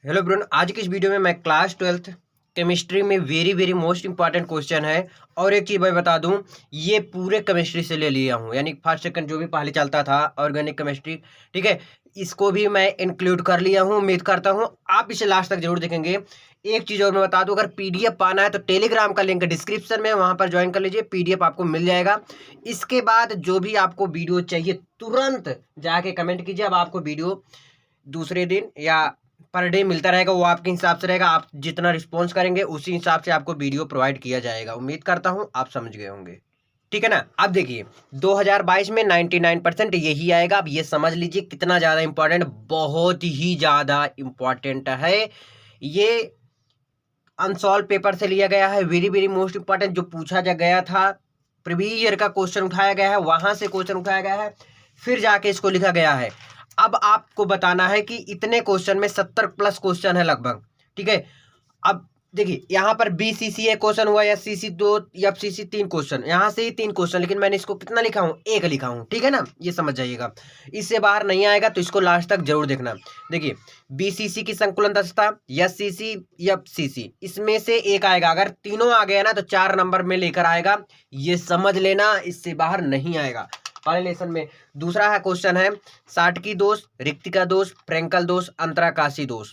Hello brown, आज की इस वीडियो में मैं क्लास 12th केमिस्ट्री में वेरी मोस्ट इंपॉर्टेंट क्वेश्चन है। और एक चीज़ मैं बता दूं, ये पूरे केमिस्ट्री से ले लिया हूं, यानी फर्स्ट सेकंड जो भी पहले चलता था ऑर्गेनिक केमिस्ट्री, ठीक है, इसको भी मैं इंक्लूड कर लिया हूं। उम्मीद करता हूं आप इसे लास्ट तक जरूर देखेंगे। एक चीज़ और मैं बता दूं, अगर पीडीएफ पाना है तो टेलीग्राम का लिंक डिस्क्रिप्शन में, वहां पर ज्वाइन कर लीजिए, पीडीएफ आपको मिल जाएगा। इसके बाद जो भी आपको वीडियो चाहिए तुरंत जाके कमेंट कीजिए। अब आपको वीडियो दूसरे दिन या पर डे मिलता रहेगा, वो आपके हिसाब से रहेगा। आप जितना रिस्पॉन्स करेंगे उसी हिसाब से आपको वीडियो प्रोवाइड किया जाएगा। उम्मीद करता हूं आप समझ गए होंगे, ठीक है ना। अब देखिए 2022 में 99% यही आएगा। अब ये समझ लीजिए कितना ज़्यादा इंपॉर्टेंट, बहुत ही ज़्यादा इंपॉर्टेंट है ये। अनसॉल्व पेपर से लिया गया है, वेरी मोस्ट इंपॉर्टेंट। जो पूछा जा गया था, प्रीवियस ईयर का क्वेश्चन उठाया गया है, वहां से क्वेश्चन उठाया गया है, फिर जाके इसको लिखा गया है। अब आपको बताना है कि इतने क्वेश्चन में 70 प्लस क्वेश्चन है लगभग, ठीक है। अब देखिए यहाँ पर BCCA क्वेश्चन हुआ, FCC 2 या FCC 3 क्वेश्चन, यहाँ से ही 3 क्वेश्चन, लेकिन मैंने इसको कितना लिखा हूँ, एक लिखा हूँ, ठीक है ना। ये समझ जाइएगा, इससे बाहर नहीं आएगा तो इसको लास्ट तक जरूर देखना। देखिए BCC की संकुलन दक्षता, SCC, FCC, इसमें से एक आएगा। अगर तीनों आ गया ना तो 4 नंबर में लेकर आएगा, ये समझ लेना, इससे बाहर नहीं आएगा पहले लेसन में। दूसरा है क्वेश्चन है साटकी दोष, रिक्तिका दोष, फ्रेंकल दोष, अंतराकाशी दोष,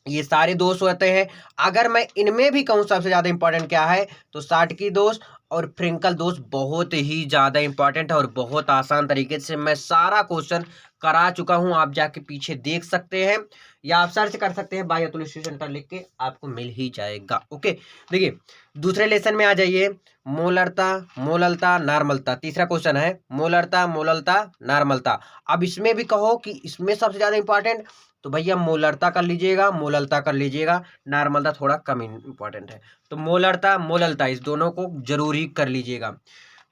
ये सारे दोष होते हैं। अगर मैं इनमें भी कहूँ सबसे ज्यादा इंपॉर्टेंट क्या है, तो साटकी दोष और फ्रिंकल दोष बहुत ही ज्यादा इंपॉर्टेंट है। और बहुत आसान तरीके से मैं सारा क्वेश्चन करा चुका हूं, आप जाके पीछे देख सकते हैं या आप सर्च कर सकते हैं, बाय अतुल स्टडी सेंटर लिख के आपको मिल ही जाएगा। ओके, देखिए दूसरे लेसन में आ जाइए, मोलरता, मोललता, नॉर्मलता। तीसरा क्वेश्चन है मोलरता, मोललता, नॉर्मलता। अब इसमें भी कहो कि इसमें सबसे ज्यादा इंपॉर्टेंट, तो भैया मोलरता कर लीजिएगा, मोललता कर लीजिएगा, नॉर्मलता थोड़ा कम इंपॉर्टेंट है। तो मोलरता, मोललता, इस दोनों को जरूर ही कर लीजिएगा।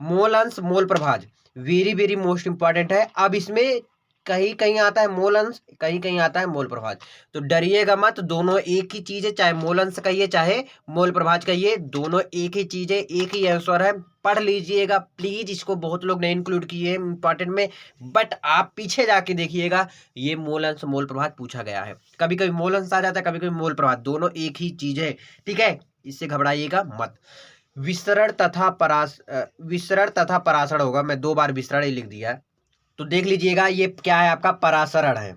मोल अंश, मोल प्रभाज, वेरी मोस्ट इंपॉर्टेंट है। अब इसमें कहीं कहीं आता है मोल अंश, कहीं कहीं आता है मोल प्रभाज, तो डरिएगा मत, दोनों एक ही चीज है। चाहे मोल अंश कहिए चाहे मोल प्रभाज कहिए, दोनों एक ही चीज है, एक ही आंसर है। पढ़ लीजिएगा प्लीज, इसको बहुत लोग ने इंक्लूड किए इंपॉर्टेंट में, बट आप पीछे जाके देखिएगा, ये मोल अंश मोल प्रभाज पूछा गया है। कभी कभी मोल अंश आ जाता है, कभी कभी मोल प्रभाज, दोनों एक ही चीज है, ठीक है, इससे घबराइएगा मत। विसरण तथा परासरण होगा, मैं 2 बार विसरण ही लिख दिया है, तो देख लीजिएगा ये क्या है, आपका परासरण है।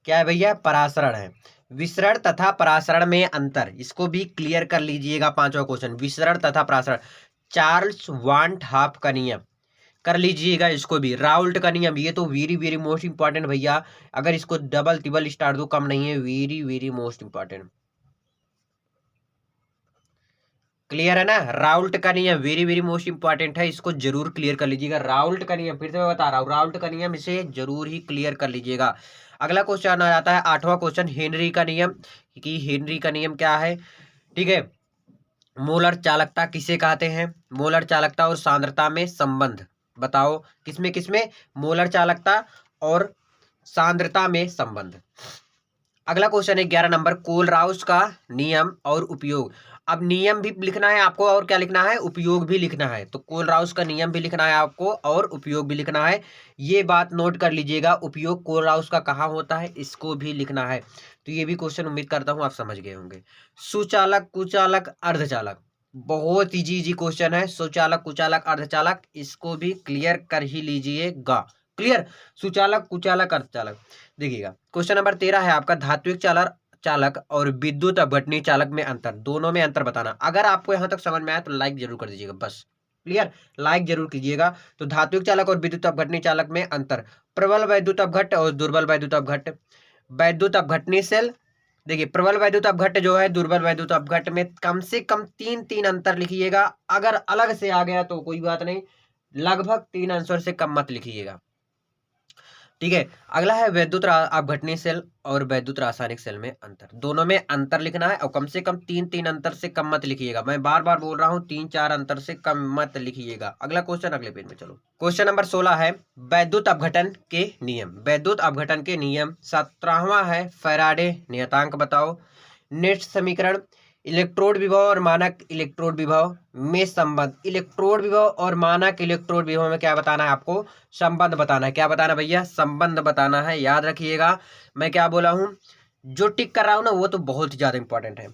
क्या है भैया, परासरण है। विसरण तथा परासरण में अंतर, इसको भी क्लियर कर लीजिएगा। पांचवा क्वेश्चन, विसरण तथा परासरण, चार्ल्स वांट हाफ का नियम कर लीजिएगा। इसको भी राउल्ट का नियम, ये तो वेरी मोस्ट इंपॉर्टेंट भैया। अगर इसको डबल तिबल स्टार दो कम नहीं है, वेरी मोस्ट इंपॉर्टेंट। क्लियर है ना, राउल्ट का नियम वेरी मोस्ट इंपॉर्टेंट है, इसको जरूर क्लियर कर लीजिएगा। राउल्ट का नियम फिर से मैं बता रहा हूँ, राउल्ट का नियम, इसे जरूर ही क्लियर कर लीजिएगा। अगला क्वेश्चन आ जाता है 8वां क्वेश्चन, हेनरी का नियम, कि हेनरी का नियम क्या है, ठीक है। मोलर चालकता किसे कहते हैं, मोलर चालकता और सांद्रता में संबंध बताओ, किसमें किसमें, मोलर चालकता और सांद्रता में संबंध। अगला क्वेश्चन है 11 नंबर, कोलराउस का नियम और उपयोग। अब नियम भी लिखना है आपको, और क्या लिखना है, उपयोग भी लिखना है। तो कोलराउस का नियम भी लिखना है आपको और उपयोग भी लिखना है। ये बात नोट कर लीजिएगा, उपयोग कोलराउस का कहाँ होता है, इसको भी लिखना है। तो ये भी क्वेश्चन उम्मीद करता हूँ आप समझ गए होंगे। सुचालक, कुचालक, अर्धचालक, बहुत इजी क्वेश्चन है। सुचालक, कुचालक, अर्धचालक, इसको भी क्लियर कर ही लीजिएगा। क्लियर, सुचालक, कुचालक, अर्धचालक। देखिएगा क्वेश्चन नंबर 13 है आपका, धात्विक चालक चालक और विद्युत अपघटनी चालक में अंतर, दोनों में अंतर बताना। अगर आपको यहां तक समझ में आया तो लाइक जरूर कर दीजिएगा, बस क्लियर, लाइक जरूर कीजिएगा। तो धात्विक चालक और विद्युत अपघटनी चालक में अंतर, प्रबल वैद्युत अपघट्ट और दुर्बल वैद्युत अपघट्ट। वैद्युत अपघटनी सेल, देखिए प्रबल वैद्युत अपघट्ट जो है, दुर्बल वैद्युत अपघट्ट में कम से कम 3 अंतर लिखिएगा। अगर अलग से आ गया तो कोई बात नहीं, लगभग 3 आंसर से कम मत लिखिएगा, ठीक है। अगला है वैद्युत अपघटनी सेल और वैद्युत रासायनिक सेल में अंतर, दोनों में अंतर लिखना है और कम से कम 3 अंतर से कम मत लिखिएगा। मैं बार बार बोल रहा हूं, 3-4 अंतर से कम मत लिखिएगा। अगला क्वेश्चन अगले पेज में चलो। क्वेश्चन नंबर 16 है वैद्युत अपघटन के नियम। वैद्युत अपघटन के नियम 17वां है, फैराडे नियतांक बताओ। नेट समीकरण, इलेक्ट्रोड विभव और मानक इलेक्ट्रोड विभव में संबंध। इलेक्ट्रोड विभव और मानक इलेक्ट्रोड विभव में क्या बताना है आपको? संबंध बताना है। क्या बताना भैया? संबंध बताना है। याद रखिएगा मैं क्या बोला हूँ, जो टिक कर रहा हूँ ना वो तो बहुत ही ज्यादा इंपॉर्टेंट है।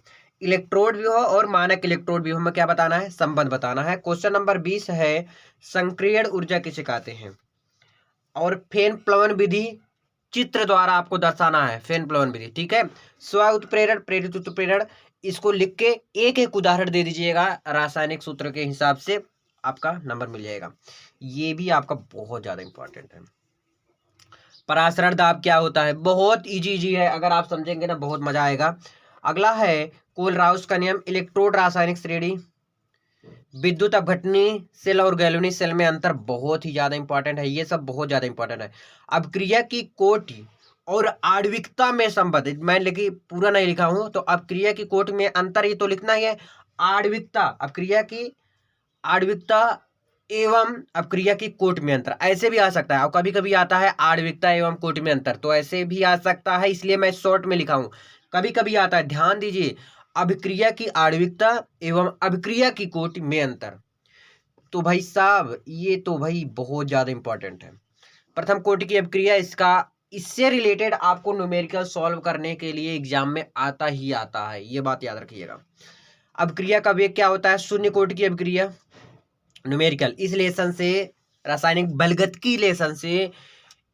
इलेक्ट्रोड विभव और मानक इलेक्ट्रोड विभव में क्या बताना है? संबंध बताना है। क्वेश्चन नंबर 20 है, संक्रियण ऊर्जा किसे कहते हैं? और फेन प्लवन विधि चित्र द्वारा आपको दर्शाना है। फेन प्लवन विधि, ठीक है। स्व उत्प्रेरण, प्रेरित उत्प्रेरण, इसको लिख के एक एक उदाहरण दे दीजिएगा रासायनिक सूत्र के हिसाब से, आपका नंबर मिल जाएगा। ये भी आपका बहुत ज्यादा इंपॉर्टेंट है। परासरण दाब क्या होता है? बहुत इजी है, अगर आप समझेंगे ना बहुत मजा आएगा। अगला है कोलराउस का नियम, इलेक्ट्रोड रासायनिक श्रेणी, विद्युत अपघटनी सेल और गैल्वेनिक सेल में अंतर बहुत ही ज्यादा इंपॉर्टेंट है। ये सब बहुत ज्यादा इंपॉर्टेंट है। अपक्रिया की कोटि और आणविकता में संबंधित, मैं लेकिन पूरा नहीं लिखा हूं, तो अपक्रिया की कोटि में अंतर ये तो लिखना ही है। आणविकता, अपक्रिया की आणविकता एवं अपक्रिया की कोटि में अंतर, ऐसे भी आ सकता है। और कभी कभी आता है आणविकता एवं कोटि में अंतर, तो ऐसे भी आ सकता है, इसलिए मैं शॉर्ट में लिखा हूं। कभी कभी आता है, ध्यान दीजिए, अभिक्रिया की आणविकता एवं अभिक्रिया की कोटि में अंतर। तो भाई साहब ये तो भाई बहुत ज्यादा इंपॉर्टेंट है। प्रथम कोटि की अभिक्रिया, इसका इससे रिलेटेड आपको न्यूमेरिकल सॉल्व करने के लिए एग्जाम में आता ही आता है, ये बात याद रखिएगा। अभिक्रिया का वेग क्या होता है? शून्य कोटि की अभिक्रिया, न्यूमेरिकल, इस लेसन से, रासायनिक बलगतिकी लेसन से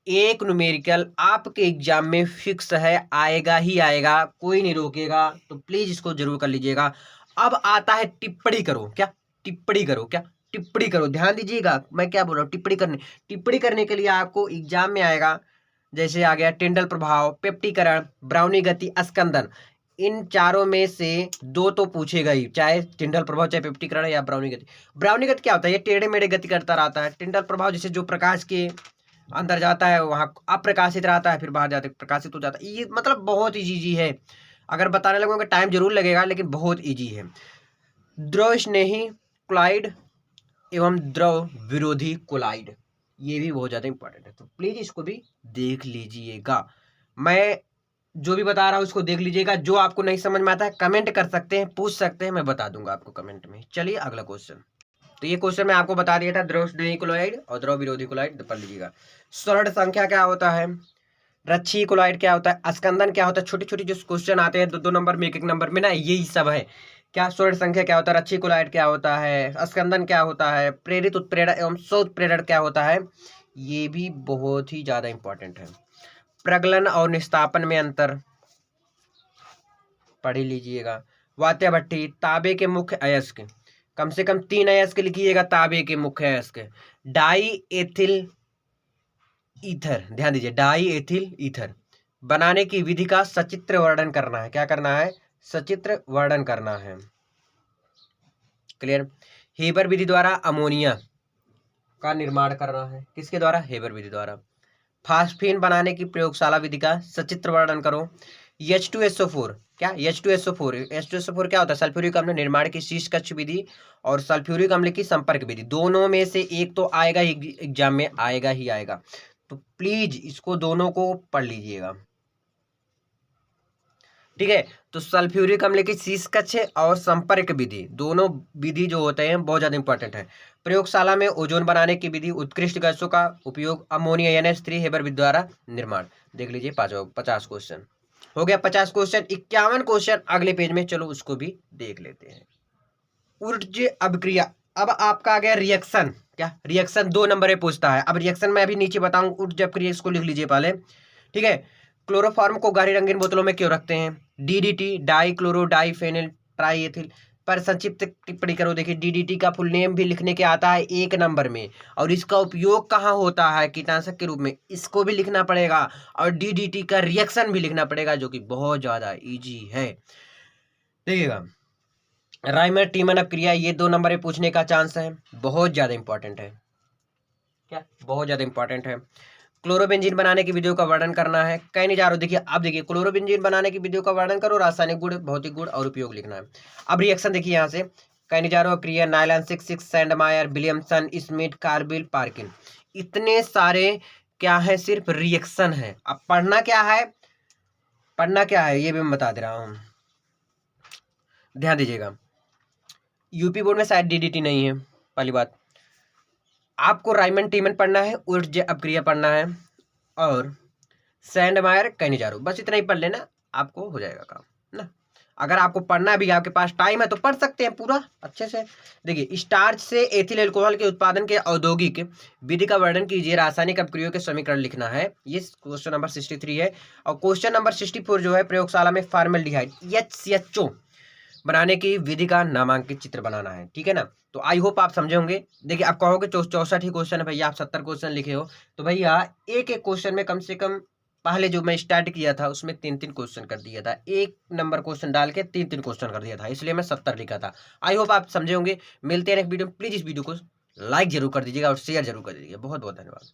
एक न्यूमेरिकल आपके एग्जाम में फिक्स है, आएगा ही आएगा, कोई नहीं रोकेगा, तो प्लीज इसको जरूर कर लीजिएगा। अब आता है टिप्पणी करो। क्या? टिप्पणी करो। क्या? टिप्पणी करो। ध्यान दीजिएगा मैं क्या बोल रहा हूँ, टिप्पणी करने के लिए आपको एग्जाम में आएगा, जैसे आ गया टिंडल प्रभाव, पेप्टीकरण, ब्राउनी गति, अस्कंदन, इन चारों में से दो तो पूछेगा ही, चाहे टिंडल प्रभाव, चाहे पेप्टीकरण या ब्राउनी गति। ब्राउनी गति क्या होता है? ये टेढ़े मेढ़े गति करता रहता है। टिंडल प्रभाव जैसे जो प्रकाश के अंदर जाता है वहां अप्रकाशित रहता है, फिर बाहर जाते प्रकाशित हो जाता है। ये मतलब बहुत इजी है, अगर बताने लगूंगा टाइम जरूर लगेगा, लेकिन बहुत इजी है। द्रव स्नेही कोलाइड एवं द्रव विरोधी कोलाइड, ये भी बहुत ज्यादा इंपॉर्टेंट है, तो प्लीज इसको भी देख लीजिएगा। मैं जो भी बता रहा हूँ उसको देख लीजिएगा। जो आपको नहीं समझ में आता है कमेंट कर सकते हैं, पूछ सकते हैं, मैं बता दूंगा आपको कमेंट में। चलिए अगला क्वेश्चन। तो ये क्वेश्चन मैं आपको बता दिया था, द्रव स्नेही कोलाइड और द्रव विरोधी कोलाइड पढ़ लीजिएगा। स्वर्ण संख्या क्या होता है? रच्छी कोलाइड क्या होता है? अस्कंदन क्या होता है? छोटी छोटी जो क्वेश्चन आते हैं 2-2 नंबर में, 1-1 नंबर में ना, यही सब है। क्या? स्वर्ण संख्या क्या होता है? रच्छी कोलाइड क्या होता है? अस्कंदन क्या होता है? प्रेरित उत्प्रेरण एवं स्व उत्प्रेरण क्या होता है? ये भी बहुत ही ज्यादा इंपॉर्टेंट है। प्रगलन और निस्तापन में अंतर पढ़ लीजिएगा। वात्या भट्टी, तांबे के मुख्य अयस्क, कम से कम 3 अयस्क लिखिएगा तांबे के मुख्य अयस्क। डाई एथिल ईथर, ध्यान दीजिए, डाई एथिल ईथर बनाने की विधि का सचित्र वर्णन करना है। क्या करना है? सचित्र वर्णन करना है। क्लियर? हेबर विधि द्वारा अमोनिया का निर्माण करना है। किसके द्वारा? हेबर विधि द्वारा। फास्फीन बनाने की प्रयोगशाला विधि का सचित्र वर्णन करो। H2SO4, क्या? H2SO4 क्या होता है? सल्फ्यूरिक अम्ल निर्माण की शीर्ष कक्ष विधि और सल्फ्यूरिक अम्ल की संपर्क विधि, दोनों में से एक तो आएगा ही, एग्जाम में आएगा ही आएगा, तो प्लीज इसको दोनों को पढ़ लीजिएगा। ठीक है, तो सल्फ्यूरिक अम्ल की शीर्ष कक्ष और संपर्क विधि, दोनों विधि जो होते हैं बहुत ज्यादा इंपॉर्टेंट है। प्रयोगशाला में ओजोन बनाने की विधि, उत्कृष्ट गैसों का उपयोग, अमोनिया NH3 हेबर विधि द्वारा निर्माण। देख लीजिए 50 क्वेश्चन हो गया। 50 क्वेश्चन, 51 क्वेश्चन अगले पेज में, चलो उसको भी देख लेते हैं। ऊर्जा अभिक्रिया, अब आपका आ गया रिएक्शन। क्या? रिएक्शन 2 नंबर में पूछता है। अब रिएक्शन में अभी नीचे बताऊं, ऊर्जा अभिक्रिया इसको लिख लीजिए पहले, ठीक है। क्लोरोफॉर्म को गहरी रंगीन बोतलों में क्यों रखते हैं? DDT, di chloro di phenyl tri ethyl पर संक्षिप्त टिप्पणी करो। देखिए DDT का फुल नेम भी लिखने के आता है 1 नंबर में, और इसका उपयोग कहाँ होता है? कीटनाशक के रूप में, इसको भी लिखना पड़ेगा, और DDT का रिएक्शन भी लिखना पड़ेगा, जो कि बहुत ज्यादा इजी है। देखिएगा राइमर टीमन अपक्रिया, ये 2 नंबर में पूछने का चांस है, बहुत ज्यादा इंपॉर्टेंट है। क्या? बहुत ज्यादा इंपॉर्टेंट है। क्लोरोबेंजीन बनाने की विधियों का वर्णन करना है। कहीं नहीं जा रहा, देखिए अब देखिए, क्लोरोबेंजीन बनाने की विधियों का वर्णन करो, रासायनिक गुण, भौतिक गुण और उपयोग लिखना है। अब रिएक्शन देखिए यहाँ से, कहीं नहीं जा रहा, क्रिया nylon 6 Sandmeyer, Williamson, Smith, carbyl, Perkin, इतने सारे क्या है? सिर्फ रिएक्शन है। अब पढ़ना क्या है? पढ़ना क्या है ये भी मैं बता दे रहा हूँ। ध्यान दीजिएगा, यूपी बोर्ड में शायद डीडीटी नहीं है, पहली बात। आपको राइमन टीमन पढ़ना है, उर्ज अपक्रिया पढ़ना है, और सैंडमायर कैनिजारो, बस इतना ही पढ़ लेना, आपको हो जाएगा काम ना। अगर आपको पढ़ना भी, आपके पास टाइम है तो पढ़ सकते हैं पूरा अच्छे से। देखिए, स्टार्च से एथिल अल्कोहल के उत्पादन के औद्योगिक विधि का वर्णन कीजिए, रासायनिक अपक्रियों के समीकरण लिखना है। ये क्वेश्चन नंबर 63 है। और क्वेश्चन नंबर 64 जो है, प्रयोगशाला में फार्मल्डिहाइड HCHO बनाने की विधि का नामांकित चित्र बनाना है, ठीक है ना। तो आई होप आप समझे होंगे। देखिए, आप कहोगे 64 ही क्वेश्चन है भैया, आप 70 क्वेश्चन लिखे हो, तो भैया एक एक क्वेश्चन में कम से कम, पहले जो मैं स्टार्ट किया था उसमें 3-3 क्वेश्चन कर दिया था, एक नंबर क्वेश्चन डाल के 3-3 क्वेश्चन कर दिया था, इसलिए मैं 70 लिखा था। आई होप आप समझे होंगे। मिलते हैं नेक्स्ट वीडियो में। प्लीज इस वीडियो को लाइक जरूर कर दीजिएगा और शेयर जरूर कर दीजिएगा। बहुत बहुत धन्यवाद।